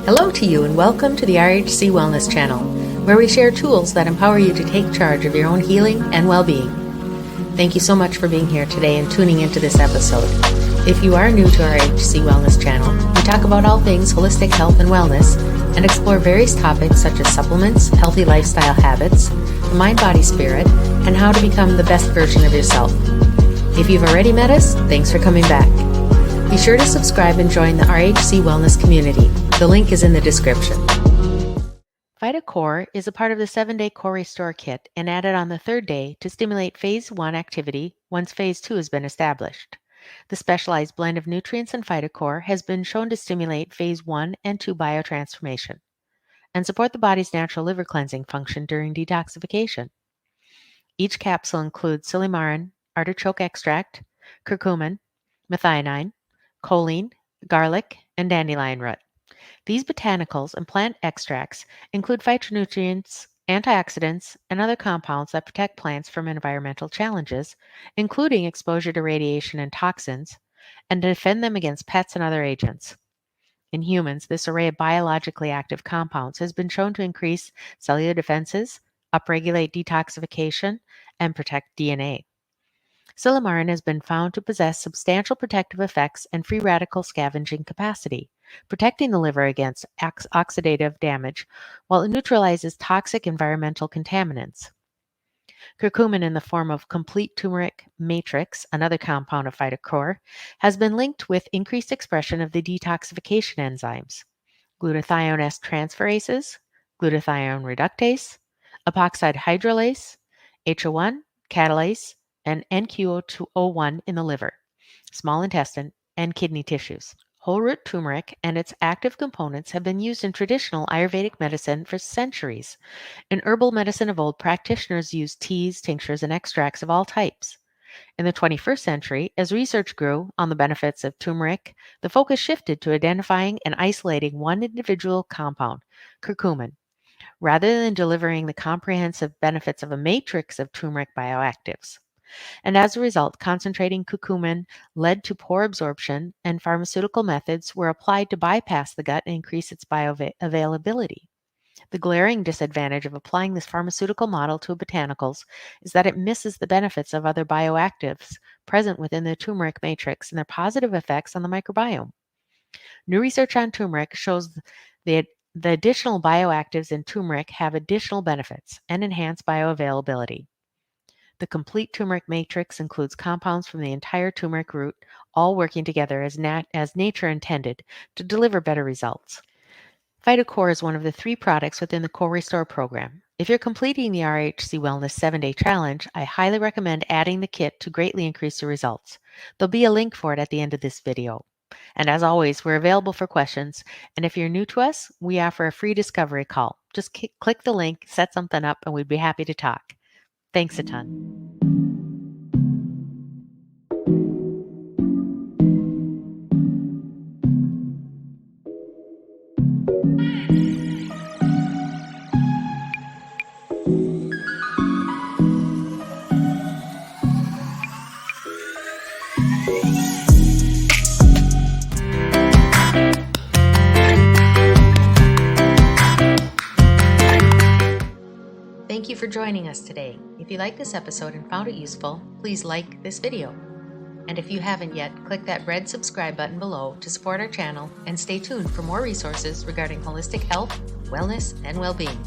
Hello to you and welcome to the RHC Wellness Channel, where we share tools that empower you to take charge of your own healing and well-being. Thank you so much for being here today and tuning into this episode. If you are new to our RHC Wellness Channel, we talk about all things holistic health and wellness and explore various topics such as supplements, healthy lifestyle habits, the mind, body, spirit, and how to become the best version of yourself. If you've already met us, thanks for coming back. Be sure to subscribe and join the RHC Wellness community. The link is in the description. Phytocore is a part of the 7-day core restore kit and added on the 3rd day to stimulate phase 1 activity once phase 2 has been established. The specialized blend of nutrients in Phytocore has been shown to stimulate phase 1 and 2 biotransformation and support the body's natural liver cleansing function during detoxification. Each capsule includes silymarin, artichoke extract, curcumin, methionine, choline, garlic, and dandelion root. These botanicals and plant extracts include phytonutrients, antioxidants, and other compounds that protect plants from environmental challenges, including exposure to radiation and toxins, and defend them against pests and other agents. In humans, this array of biologically active compounds has been shown to increase cellular defenses, upregulate detoxification, and protect DNA. Silymarin has been found to possess substantial protective effects and free radical scavenging capacity, protecting the liver against oxidative damage while it neutralizes toxic environmental contaminants. Curcumin in the form of complete turmeric matrix, another compound of Phytocore, has been linked with increased expression of the detoxification enzymes, glutathione S transferases, glutathione reductase, epoxide hydrolase, HO1, catalase, and NQO1 in the liver, small intestine, and kidney tissues. Whole root turmeric and its active components have been used in traditional Ayurvedic medicine for centuries. In herbal medicine of old, practitioners used teas, tinctures, and extracts of all types. In the 21st century, as research grew on the benefits of turmeric, the focus shifted to identifying and isolating one individual compound, curcumin, rather than delivering the comprehensive benefits of a matrix of turmeric bioactives. And as a result, concentrating curcumin led to poor absorption, and pharmaceutical methods were applied to bypass the gut and increase its bioavailability. The glaring disadvantage of applying this pharmaceutical model to botanicals is that it misses the benefits of other bioactives present within the turmeric matrix and their positive effects on the microbiome. New research on turmeric shows the additional bioactives in turmeric have additional benefits and enhance bioavailability. The complete turmeric matrix includes compounds from the entire turmeric root, all working together as nature intended to deliver better results. Phytocore is one of the 3 products within the Core Restore program. If you're completing the RHC Wellness 7-day challenge, I highly recommend adding the kit to greatly increase your results. There'll be a link for it at the end of this video. And as always, we're available for questions. And if you're new to us, we offer a free discovery call. Just click the link, set something up, and we'd be happy to talk. Thanks a ton. Thank you for joining us today. If you liked this episode and found it useful, please like this video. And if you haven't yet, click that red subscribe button below to support our channel and stay tuned for more resources regarding holistic health, wellness, and well-being.